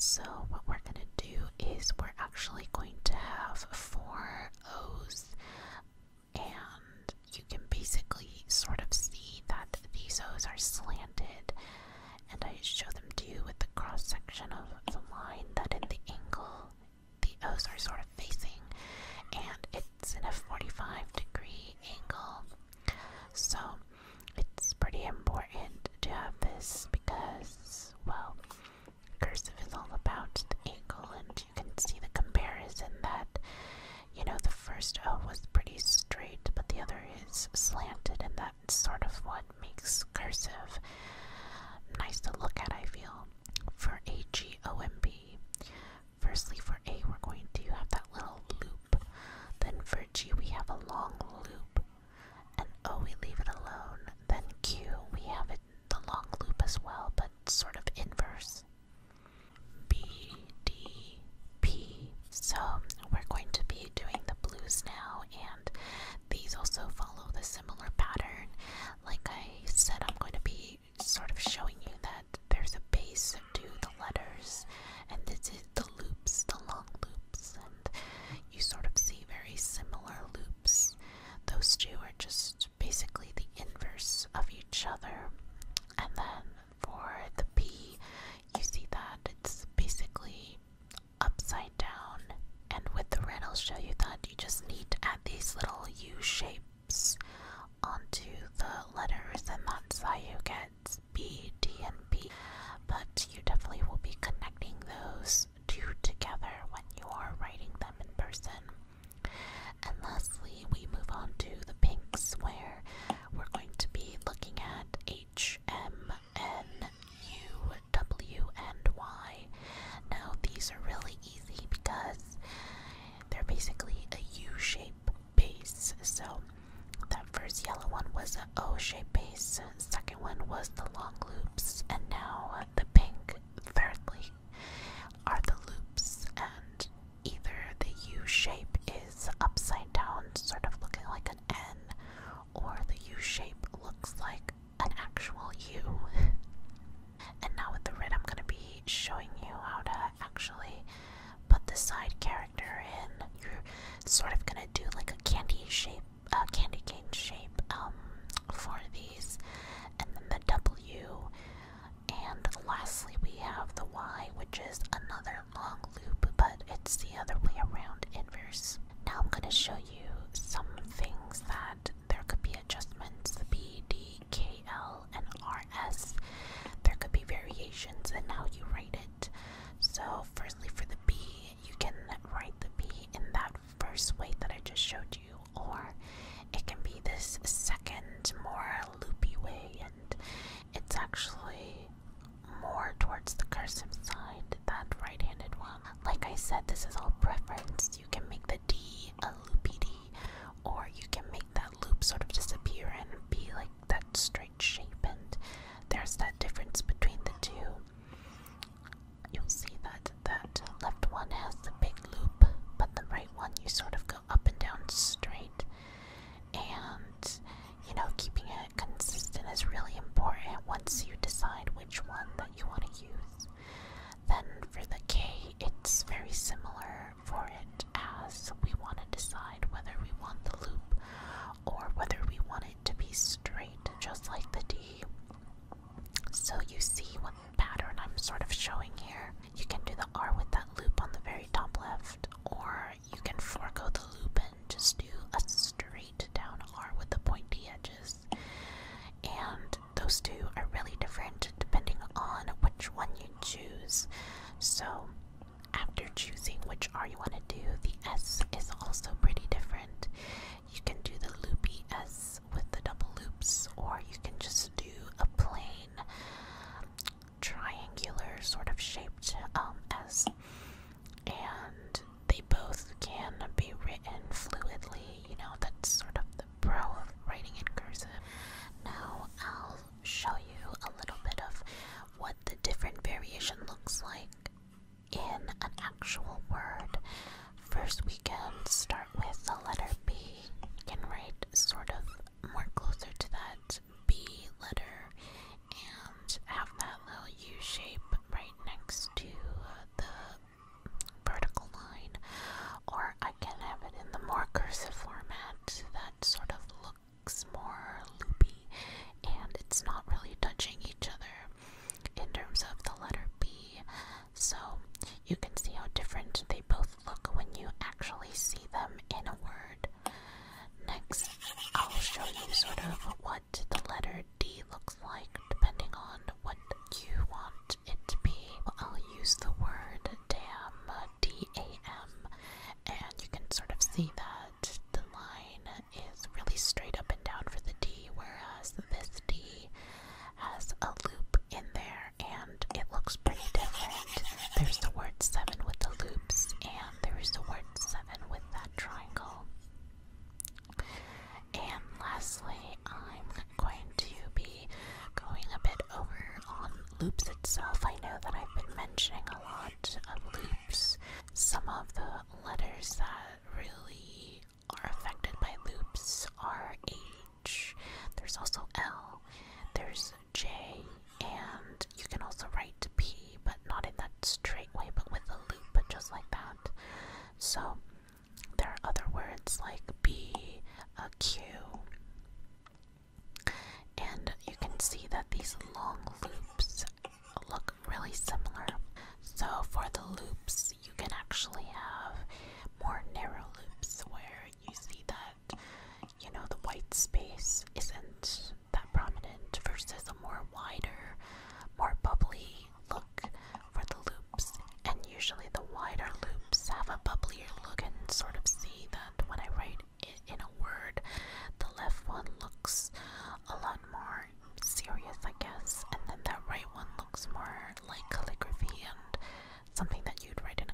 So what we're going to do is we're actually going to have 4 O's, and you can basically sort of see that these O's are slanted, and I show them to you with the cross section of the line that in the angle the O's are sort of facing, and it's in a 45-degree angle. So it's pretty important to have this because, well, cursive is all about the angle, and you can see the comparison that, you know, the first O was pretty straight, but the other is slanted, and that's sort of what makes cursive nice to look at, I feel. For A-G-O-M-B, firstly for A, we're going to have that little loop. Then for G, we have a long loop. And O, we leave it alone. Then Q, we have it the long loop as well, but sort of inverse. B, D, P. So we're going to be doing the blues now, and these also follow the similar pattern. Like I said, I'm going to be sort of showing you that there's a base to the letters, and this is the loops, the long loops, and you sort of see very similar loops. Those two are just basically the inverse of each other. And then for the P, you see that it's basically upside down, and with the red I'll show you that you just need to add these little U shapes onto the letters, and that's how you get B, D, and P. But you definitely will be connecting those two together when you are writing them in person. And lastly, we move on to the pinks, where we're going to be looking at H, M, N, U, W, and Y. Now, these are really easy because they're basically a U-shape base. So that first yellow one was an O-shaped base, second one was the long loops, and now the pink, thirdly, are the loops, and either the U shape is upside down, sort of looking like an N, or the U shape looks like an actual U. And now with the red, I'm going to be showing you how to actually put the side character in. You're sort of going to do like a candy cane shape for these, and then the W, and lastly we have the Y, which is another long loop, but it's the other way around, inverse. Now I'm going to show you some things that there could be adjustments. B, D, K, L, and R, S. There could be variations in how you write it. So firstly, for the B, you can write the B in that first way that I just showed you, or it can be this second, more loopy way, and it's actually more towards the cursive side, that right-handed one. Like I said, this is all preference. You can make the D a loopy D, or you can make that loop sort of disappear and be like that straight shape, and there's that difference between the two. You'll see that that left one has the big loop, but the right one you sort of go up and down straight, and you know, keeping it consistent is really important once you decide which one that you want to use. Then for the K, it's very similar for it, as we want to decide whether we want the loop or whether we want it to be straight, just like the D. So you see what pattern I'm sort of showing here. You can do the R with that loop on the very top left, or you can forego the loop and just do a straight down R with the pointy edges. And those two are really different depending on which one you choose. So after choosing which R you want to do, the S is also pretty different. You can do the loopy S with the double loops, or you can just do a plain triangular sort of shaped S. And they both can be written fluidly. You know, that's sort of the pro of writing in cursive. Now I'll show you a little bit of what the different variation looks like in an actual word. First, we can start with the letter B. You can write sort of more closer to that B letter and have that little U shape right next to the loops, you can actually have more narrow loops where you see that, you know, the white space isn't that prominent versus a more wider, more bubbly look for the loops. And usually the wider loops have a bubblier look, and sort of see that when I write it in a word, the left one looks a lot more serious, I guess, and then that right one looks more like calligraphy and something that you'd write in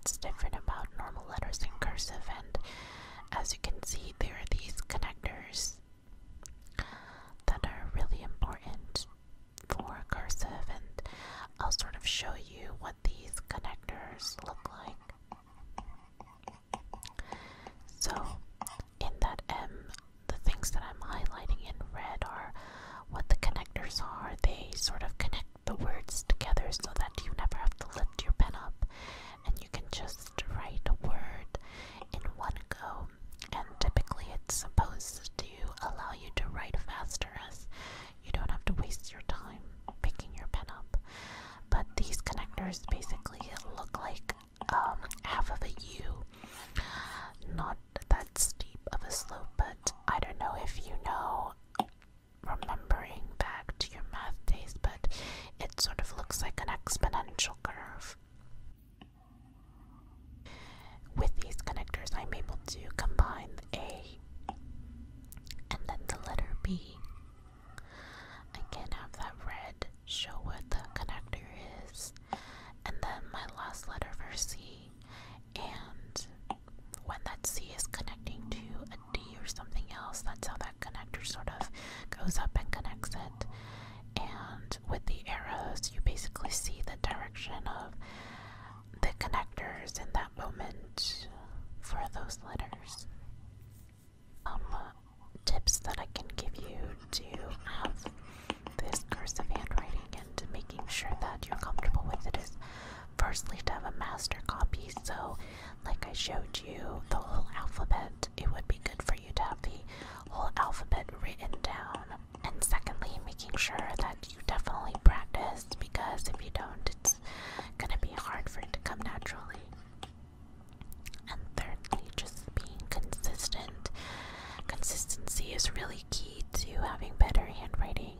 that's different about normal letters in cursive, and as you can see, there are these connectors that are really important for cursive, and I'll sort of show you what these connectors look like. So in that M, the things that I'm highlighting in red are what the connectors are. They sort of connect the words together so that you never have to lift your pen up and you can just write a word in one go. And typically it's supposed to allow you to write faster, as you don't have to waste your time picking your pen up. But these connectors basically look like half of a U. Not that steep of a slope, but I don't know if you know, remembering back to your math days, but it sort of looks like an exponential curve. With these connectors, I'm able to combine the A and then the letter B. Again, have that red show what the connector is, and then my last letter for C. And when that C is connecting to a D or something else, that's how that connector sort of goes up and connects it. And with the arrows, you basically see the direction of the connectors in that moment for those letters. Tips that I can give you to have this cursive handwriting and making sure that you're comfortable with it is firstly to have a master copy. So like I showed you the whole alphabet, it would be good for you to have the whole alphabet written down. And secondly, making sure that you definitely practice, because if you don't, it's gonna be hard for it to come naturally. And thirdly, just being consistent. Consistency is really key to having better handwriting,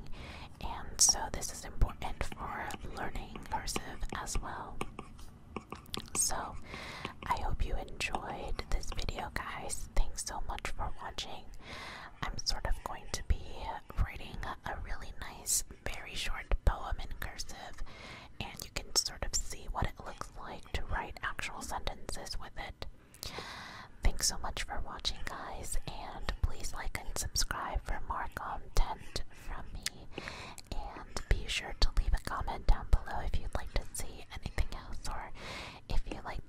and so this is important for learning cursive as well. So I hope you enjoyed this video, guys. Thanks so much for watching. I'm sort of going to be writing a really nice, very short poem in cursive, and you can sort of see what it looks like to write actual sentences with it. Thanks so much for watching, guys, and please like and subscribe for more content from me, and be sure to leave a comment down below if you'd like to see anything else, or if you like